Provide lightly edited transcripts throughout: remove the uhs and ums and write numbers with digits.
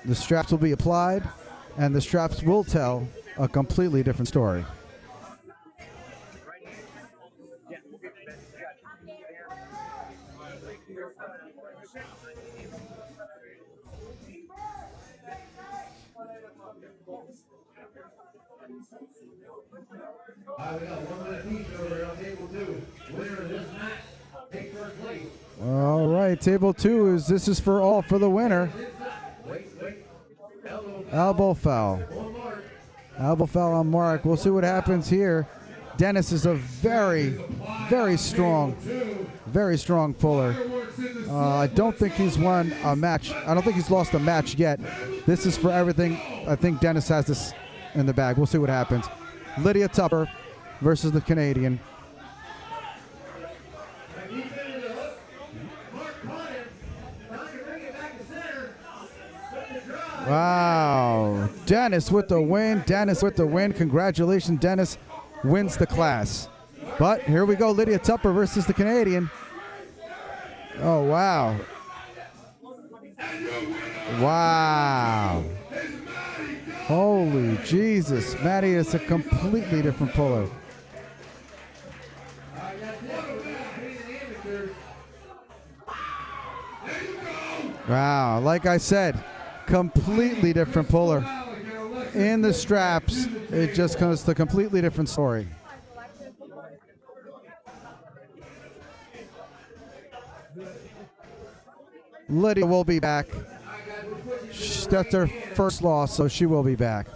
The straps will be applied, and the straps will tell a completely different story. All right, table 2 this is for all for the winner. Elbow foul. Elbow foul on Mark. We'll see what happens here. Dennis is a very strong puller. I don't think he's won a match. I don't think he's lost a match yet. This is for everything. I think Dennis has this in the bag. We'll see what happens. Lydia Tupper versus the Canadian. Wow. Dennis with the win. Dennis with the win. Congratulations, Dennis wins the class. But here we go, Lydia Tupper versus the Canadian. Oh, wow. Wow. Holy Jesus. Maddie is a completely different puller. Wow. Like I said, completely different puller. In the straps, it just comes to a completely different story. Lydia will be back. That's her first loss, so she will be back.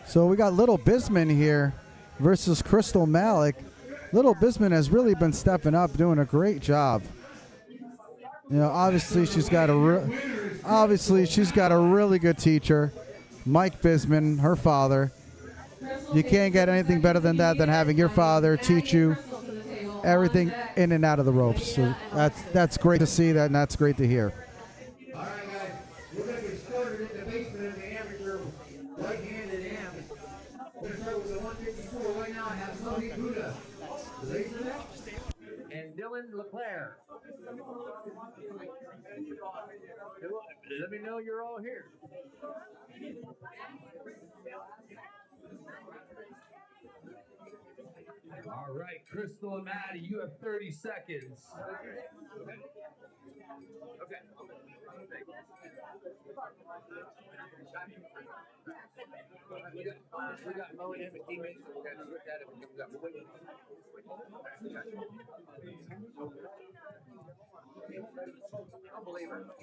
So we got Little Bisman here versus Crystal Malik. Little Bisman has really been stepping up, doing a great job. You know, obviously she's got a really good teacher, Mike Bisman, her father. You can't get anything better than that, than having your father teach you everything in and out of the ropes. So that's great to see that, and that's great to hear. All right, guys, we're going to get started in the basement of the amateur right-handed am. We're going to start with the 154 right now. I have Tony Buddha, and Dylan LeClaire. Let me know you're all here. All right, Crystal and Maddie, you have 30 seconds. Okay. We got Mo and him and teammates, so we're going to switch that if it comes up. Unbelievable.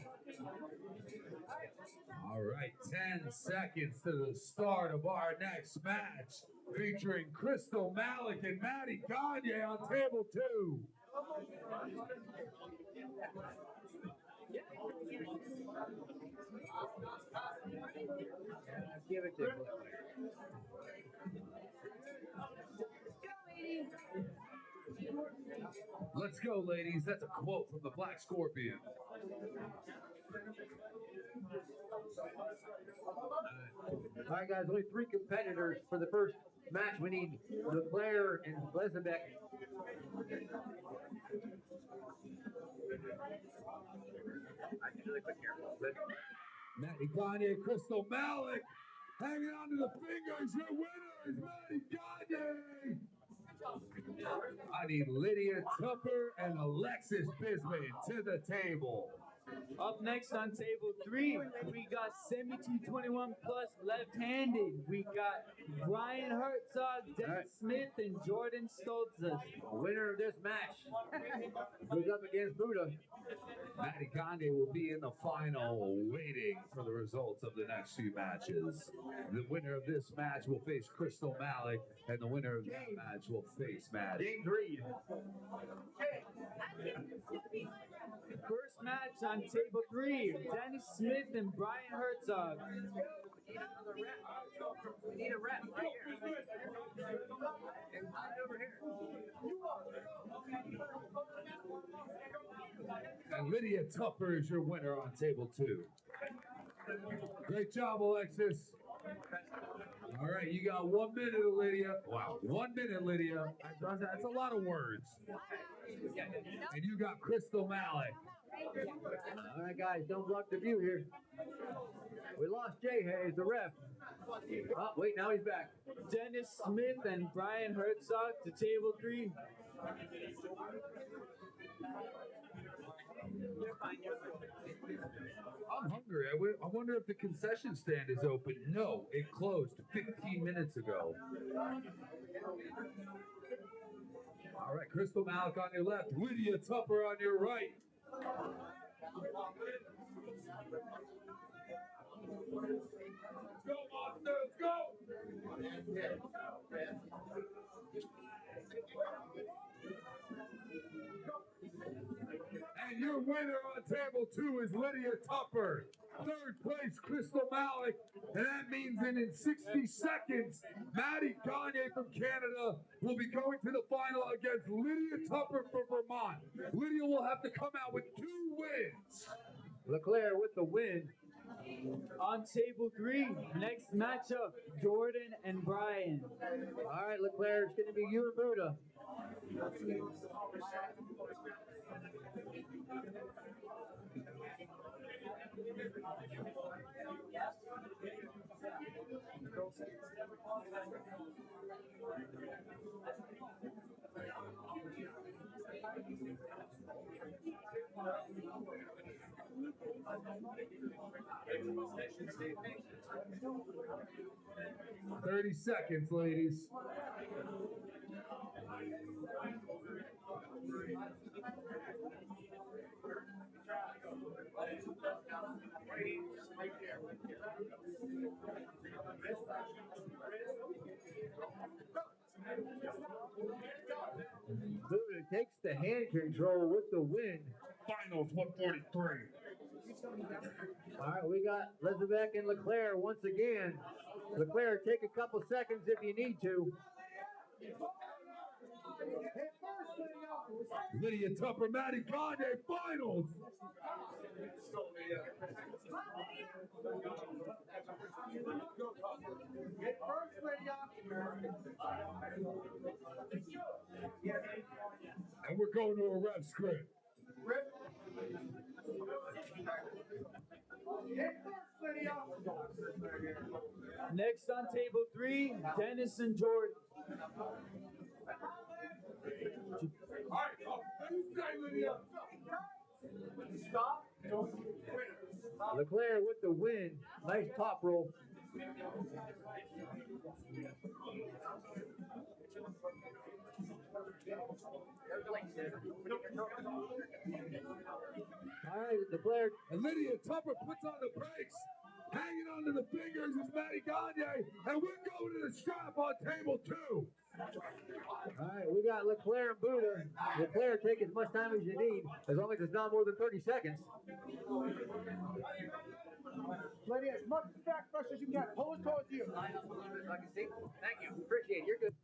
All right, 10 seconds to the start of our next match, featuring Crystal Malik and Maddie Gagne on table 2. Give it to me. Let's go, ladies. That's a quote from the Black Scorpion. All right, guys, only 3 competitors for the first match. We need LeClaire and Lesenbeck. Maddie Gagne, Crystal Malik, hanging on to the fingers. Your winner is Maddie Gagne. I need Lydia Tupper and Alexis Bisman to the table. Up next on table 3, we got 72-21 plus left-handed. We got Brian Herzog, Dennis Smith, and Jordan Stoltzes. The winner of this match goes up against Buddha. Maddie Gagne will be in the final, waiting for the results of the next 2 matches. The winner of this match will face Crystal Malik, and the winner of that match will face Maddie. Game 3. First match on table 3, Dennis Smith and Brian Herzog. We need a rep right here. Over here. And Lydia Tupper is your winner on table 2. Great job, Alexis. All right, you got 1 minute, Lydia. Wow, 1 minute, Lydia. That's a lot of words. And you got Crystal Malik. All right, guys, don't block the view here. We lost Jay Hayes, the ref. Oh, wait, now he's back. Dennis Smith and Brian Herzog to table 3. I'm hungry. I wonder if the concession stand is open. No, it closed 15 minutes ago. All right, Crystal Malik on your left, Lydia Tupper on your right. Let's go, Monster, let's go! And your winner on table 2 is Lydia Tupper. Third place, Crystal Malik. And that means that in 60 seconds, Maddie Gagne from Canada will be going to the final against Lydia Tupper from Vermont. Lydia will have to come out with 2 wins. Leclerc with the win. On table 3, next matchup, Jordan and Brian. All right, Leclerc, it's going to be you and Buddha. 30 seconds, ladies. Buddha takes the hand control with the win. Finals 143. All right, we got Elizabeth and Leclerc once again. Leclerc, take a couple seconds if you need to. Lydia Tupper, Maddie Gagne, finals. And we're going to a ref script. Next on table 3, Dennis and Jordan. Leclerc with the win. Nice top roll. All right, Leclerc. And Lydia Tupper puts on the brakes. Hanging onto the fingers is Maddie Gagne. And we're going to the strap on table 2. All right, we got Leclerc and Buddha. Leclerc, take as much time as you need, as long as it's not more than 30 seconds. Lydia, as much back pressure as you can. Pull it towards you. I can see. Thank you. Appreciate it. You're good.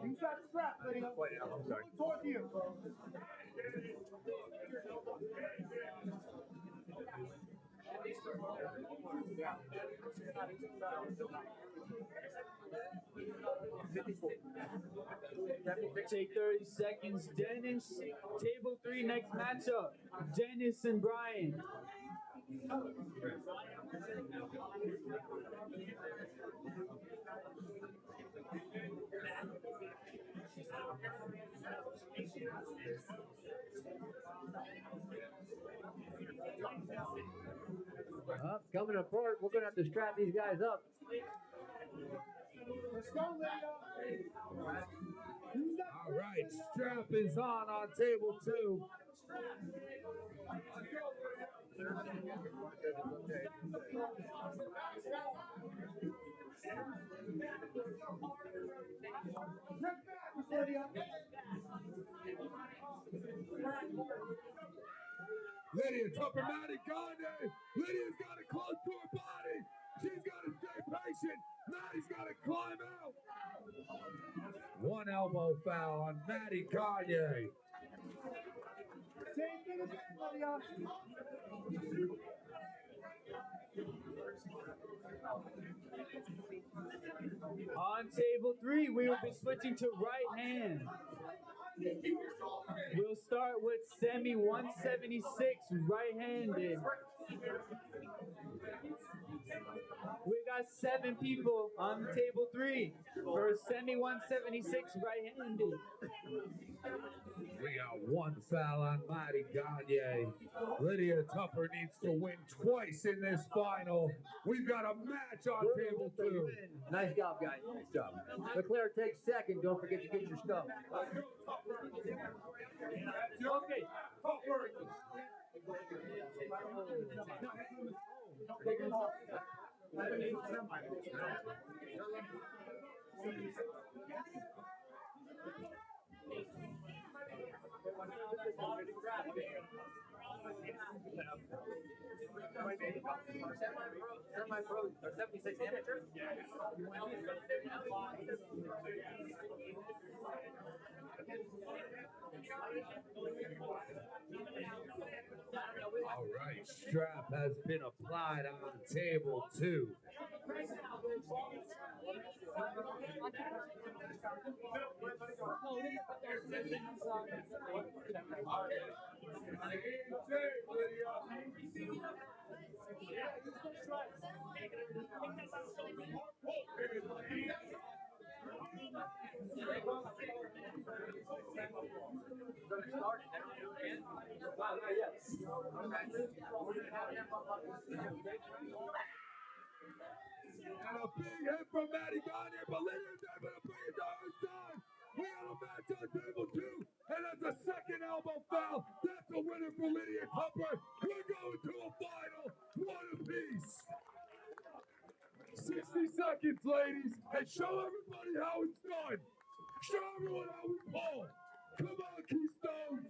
Use that strap, Lydia. Wait, I'm sorry. Pull it towards you. Take 30 seconds. Dennis, table 3, next matchup, Dennis and Brian. Coming apart, we're going to have to strap these guys up. Let's go, Lydia. All right, strap is on table 2. Lydia Tupper, Maddie Gagne. Lydia's got it close to her body. She's got to stay patient. Maddie's got to climb out. One elbow foul on Maddie Gagne. Same thing again, Lydia. On table 3, we will be switching to right hand. We'll start with semi 176 right-handed. We got 7 people on table 3 for semi 176 right-handed. We got one foul on Mighty Gagne. Lydia Tupper needs to win twice in this final. We've got a match on table 2. Nice job, guys. Nice job. Leclerc takes second. Don't forget to get your stuff. Okay. Semi-pro or 76 amateur? All right, strap has been applied on table 2. And a big hit from Matty Gagne, but Lydia's able to bring it to her side. We got a match on table 2, and that's a second elbow foul. That's a winner for Lydia Tupper. We're going to a final, 1 apiece. 60 seconds, ladies, and show everybody how it's done. Show everyone how we pull. Come on, Keystones.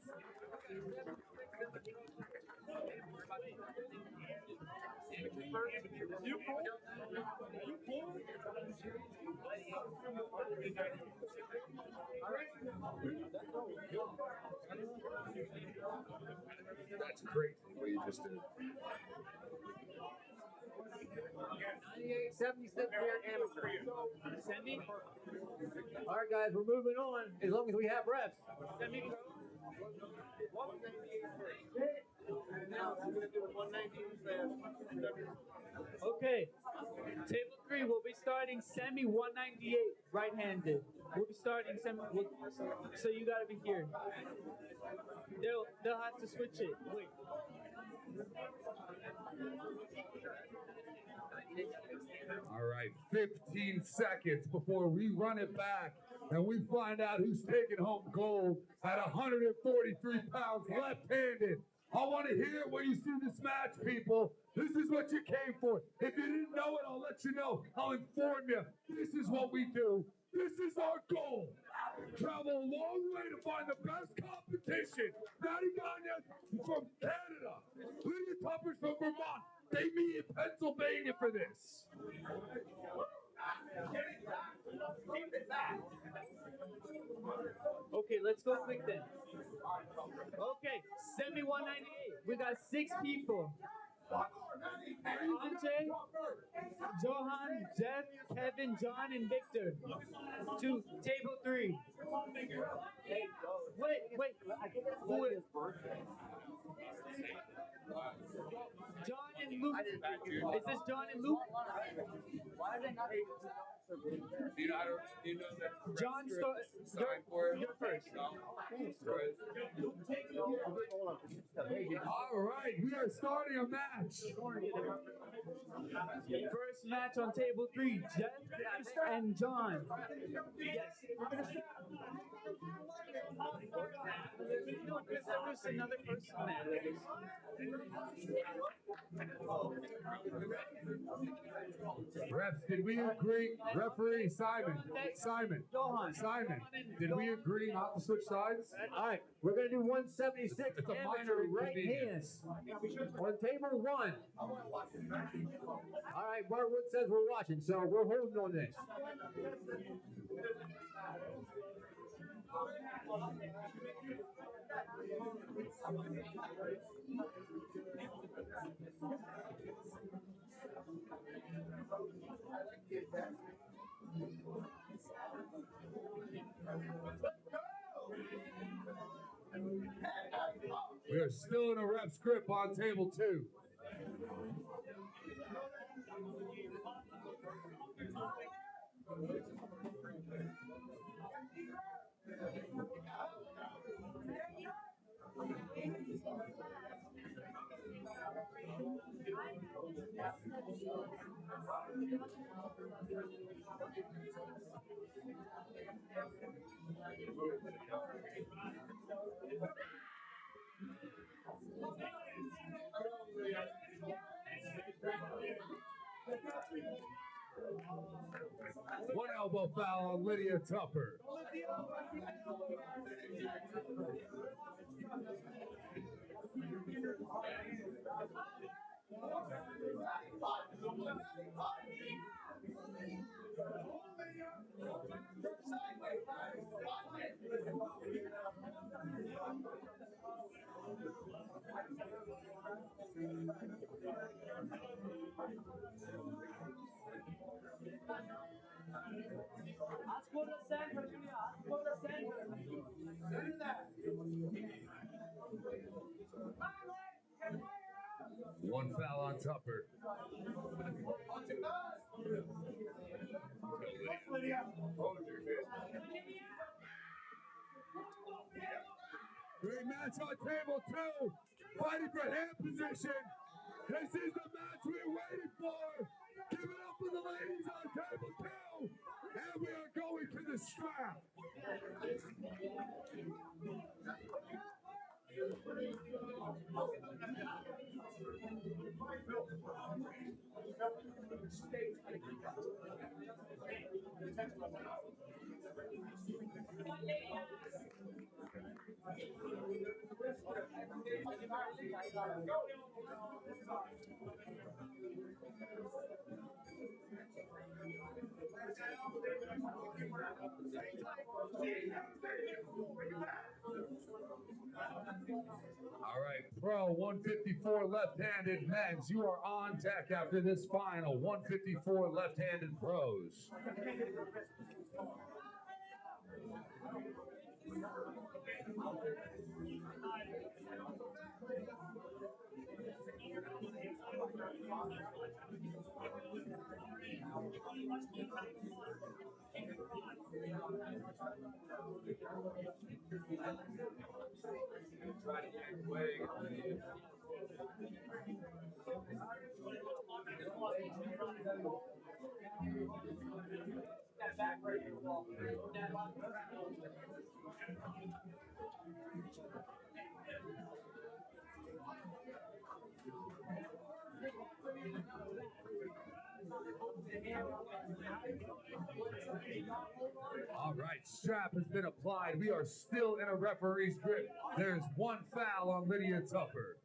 That's crazy what you just did. 98, 76 here amateur. Semi. All right, guys, we're moving on as long as we have refs. Semi-pro. Okay. Table 3, we'll be starting semi 198 right-handed. We'll be starting semi. So you gotta be here. They'll have to switch it. Wait. All right, 15 seconds before we run it back and we find out who's taking home gold at 143 pounds left-handed. I want to hear it when you see this match, people. This is what you came for. If you didn't know it, I'll let you know. I'll inform you. This is what we do. This is our goal. Travel a long way to find the best competition. Matty Gagne from Canada. Lydia Tupper's from Vermont. They meet in Pennsylvania for this. Okay, let's go quick then. Okay, semi 198. We got 6 people. Andre, Johan, Jeff, Kevin, John, and Victor. To table 3. Wait. Who is John and Luke? Is this John and Luke? John, you're first. All right, we are starting a match. First match on table 3, Jeff and John. Yes. There was another person there. Refs, did we agree? Referee Simon, did we agree not to switch sides? All right, we're going to do 176 It's a amateur minor right hand inconvenience. on table 1. All right, Barwood says we're watching, so we're holding on this. are still in a ref's grip on table 2. One elbow foul on Lydia Tupper. One foul on Tupper. Great match on table 2. Fighting for hand position. This is the match we're waiting for. Give it up for the ladies on table 2. And we are going to the strap. All right, Pro 154 left-handed men's. You are on deck after this final. 154 left-handed pros. All right, strap has been applied. We are still in a referee's grip. There's one foul on Lydia Tupper.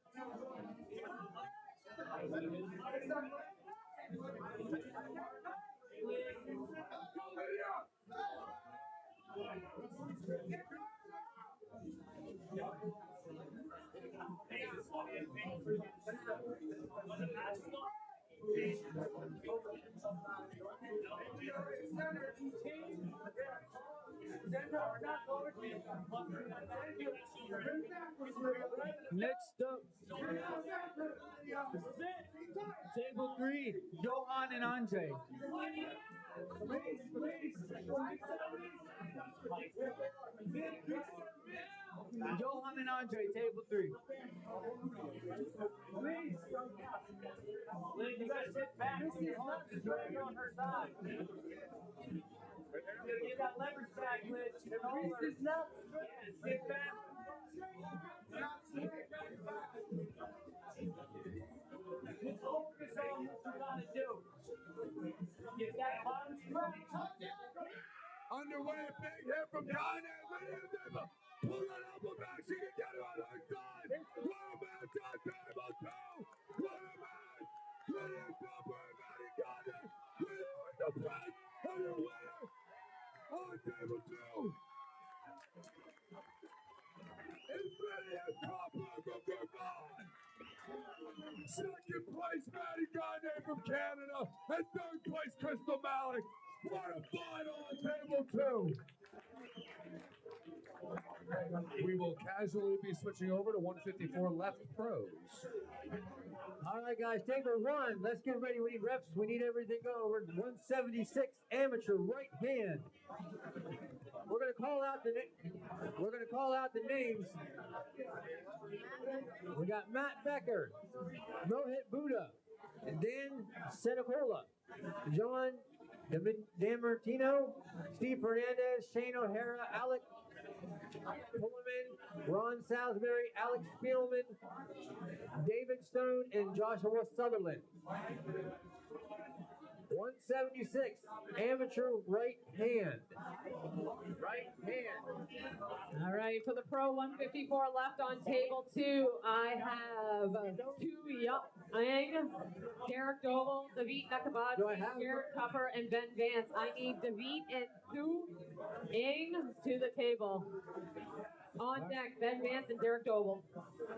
Next up, table 3, Johan and Andre. Johan and Andre, table 3. You gotta sit back when you're on her side. You got leverage back, Liz. Sit back. Just focus on what you gotta do. Get that bottom strap. Underway, big hit from Kanye. Pull that elbow back. She can get it on her side. What a match on table 2. What a match. Lydia Tupper and Maddie Kanye. Winner with the press. And your winner on table 2. It's Lydia Tupper from Vermont. Second place, Maddie Kanye from Canada. And third place, Crystal Malik. What a final on table 2. We will casually be switching over to 154 left pros. All right, guys, table one. Let's get ready. We need refs. We need everything going. We're 176 amateur right hand. We're gonna call out the names. We got Matt Becker, Mohit Buddha, Dan Senecola, John DiMartino, Steve Fernandez, Shane O'Hara, Alec Pullman, Ron Salisbury, Alex Spielman, David Stone, and Joshua Sutherland. 176, amateur right hand. Right hand. All right, for the pro 154 left on table two, I have Tu Yang, Derek Doble, David Nakabadze, Garrett Cupper, and Ben Vance. I need David and Tu Yang to the table. On deck, Ben Vance and Derek Doble.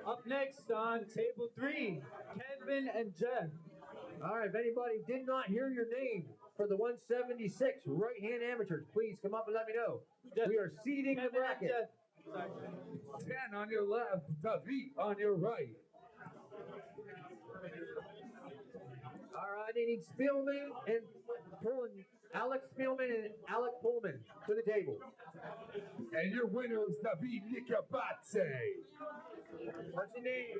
Up next on table three, Kevin and Jeff. All right, if anybody did not hear your name for the 176 right-hand amateurs, please come up and let me know. We are seeding the bracket. 10 on your left, David on your right. All right, I need Spielman and Pullman, Alex Spielman and Alec Pullman to the table. And your winner is David Nakabadze. What's your name?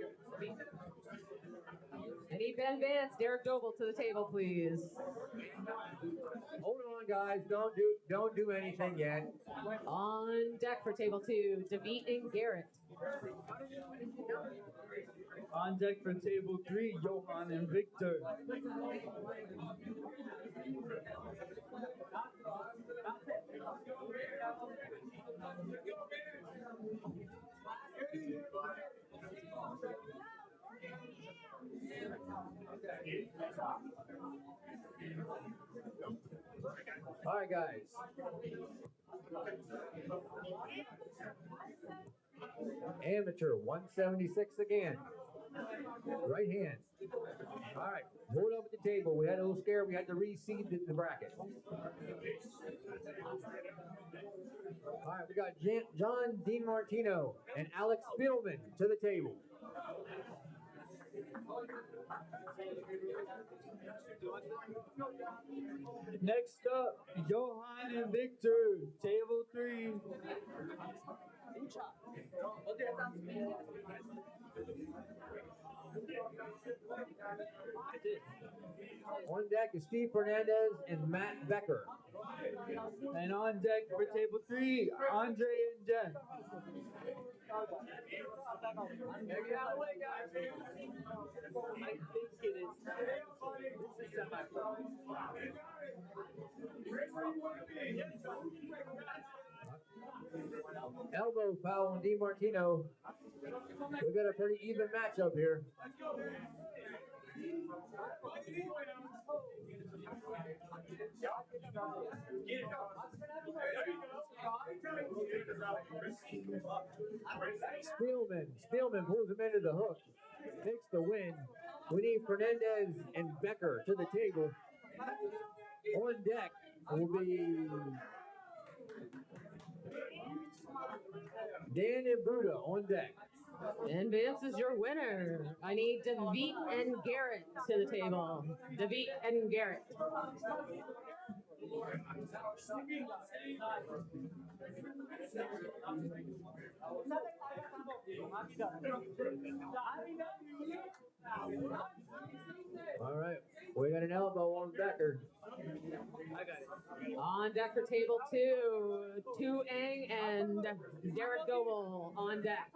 I need Ben Vance, Derek Doble to the table, please. Hold on, guys. Don't do anything yet. On deck for table two, David and Garrett. On deck for table three, Johan and Victor. All right, guys. Amateur 176 again. Right hand. All right, hold up at the table. We had a little scare. We had to reseed the bracket. All right, we got John DiMartino and Alex Spielman to the table. Next up, Johan and Victor, table three. On deck is Steve Fernandez and Matt Becker. And on deck for table three, Andre and Jen. Get out of the way, guys. I think it is. This is semi-pro. Elbow foul on DiMartino. We got a pretty even matchup here. Spielman pulls him into the hook, takes the win. We need Fernandez and Becker to the table. On deck will be Dan and Buddha on deck. And Vance is your winner. I need David and Garrett to the table. David and Garrett. All right, we got an elbow on Becker. I got it. On deck for table two, Tu Eng and Derek Doble on deck.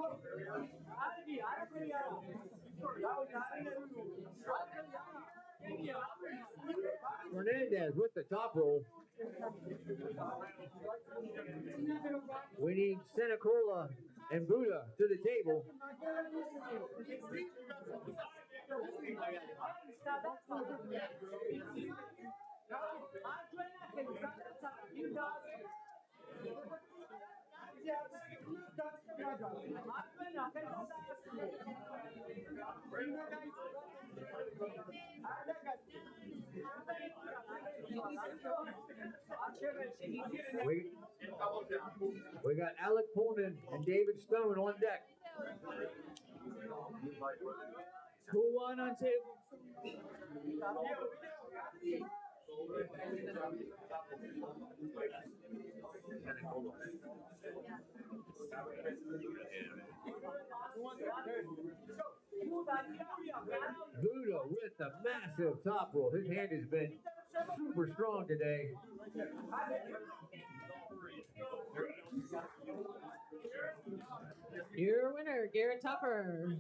Fernandez with the top roll. We need Senecola and Buddha to the table. We got Alec Pullman and David Stone on deck. 2-1 on table. Buddha with the massive top roll. His hand has been super strong today. Your winner, Garrett Tupper.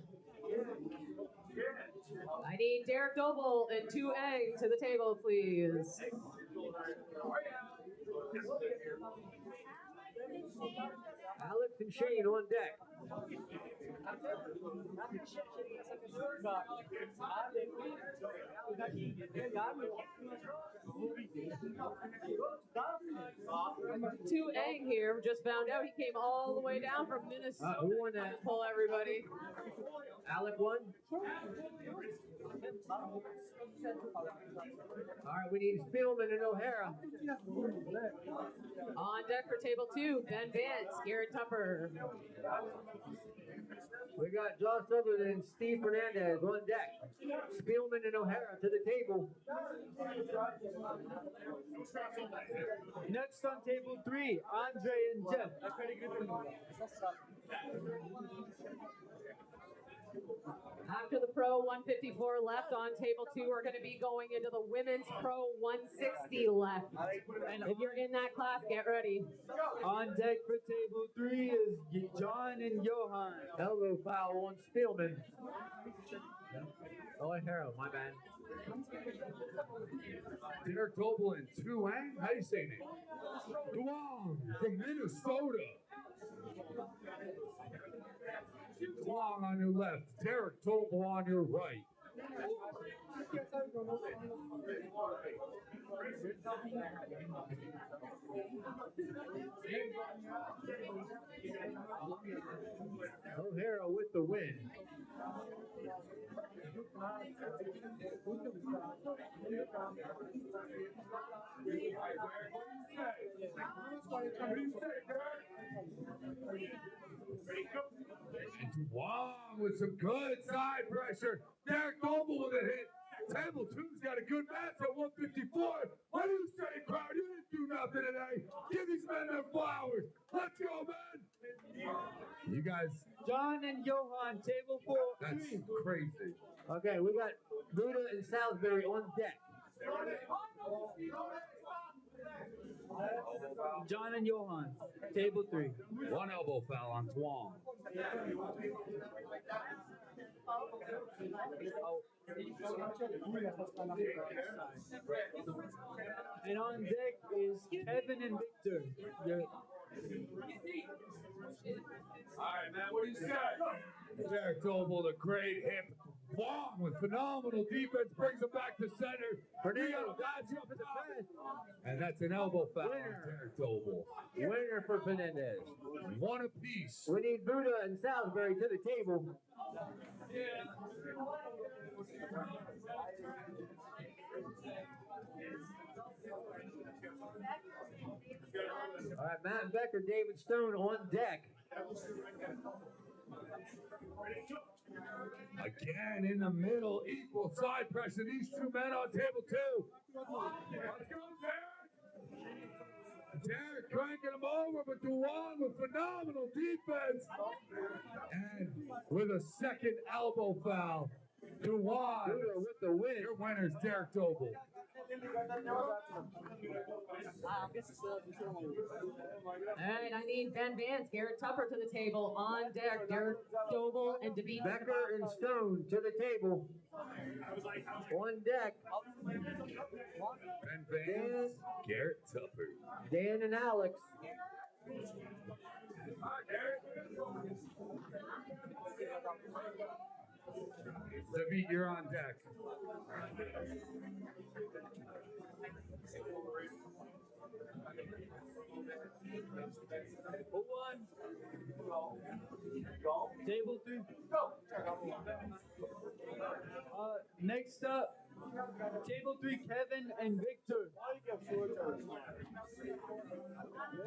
I need Derek Doble and 2 egg to the table, please. Alex and Shane on deck. Two Egg here. Just found out he came all the way down from Minnesota Who won that? to pull everybody. Alec won. All right, we need Spielman and O'Hara. On deck for table 2, Ben Vance, Garrett Tupper. We got Josh Sutherland and Steve Fernandez on deck. Spielman and O'Hara to the table. Next on table 3, Andre and Jeff. After the Pro 154 left on table 2, we're going to be going into the Women's Pro 160 left. And if you're in that class, get ready. On deck for table 3 is John and Johan. Elbow foul on Spielman. O'Hara, my bad. Derek Doble and Tuang. How do you say name? Duong from Minnesota. Duong on your left. Derek Doble on your right. O'Hara with the win. And Duong with some good side pressure. Derek Doble with a hit. Table 2's got a good match at 154. What do you say, crowd? You didn't do nothing today. Give these men their flowers. Let's go, man. You guys, John and Johan, table 4. that's crazy. Okay, we got Buddha and Salisbury on deck. John and Johan, table 3. One elbow foul on Duong. And on deck is Kevin and Victor. All right, man, what do you say? Derek Doble, the great hip. Duong with phenomenal defense brings him back to center. Fernando dodge up in the fence. And that's an elbow foul on Derek Doble. Winner for Fernandez. One apiece. We need Buddha and Salisbury to the table. All right, Matt Becker, David Stone on deck. Again in the middle, equal side pressure. These two men on table 2. Let's go, Derek. Derek cranking him over, but Duong with phenomenal defense. And with a second elbow foul, Duong with the win. Your winner's Derek Doble. All right, I need Ben Vance, Garrett Tupper to the table. On deck, Derek Doble and David Becker and Stone to the table. On deck, Ben Vance, Garrett Tupper. Dan and Alex. David, you're on deck. Who won? Table 3. Next up, table 3, Kevin and Victor.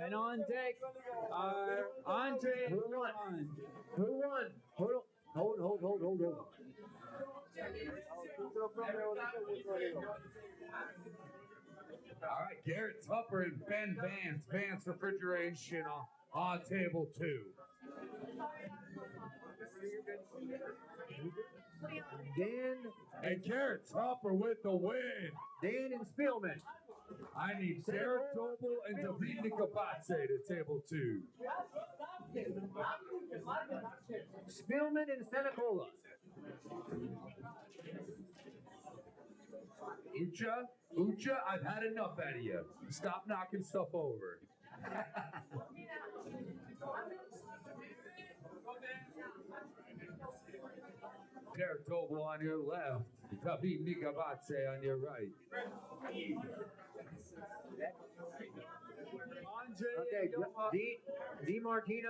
And on deck are Andre and Who won? Ron. Who won? Hold. All right, Garrett Tupper and Ben Vance. Vance Refrigeration on table 2. Dan And Garrett Tupper with the win. and Spielman. I need Derek Doble and David Nicobatse to table 2. Spielman and Senecola. Ucha, I've had enough out of you. Stop knocking stuff over. Derek Doble on your left. David Nicobatse on your right. Andre Okay, and Johan. D Martino.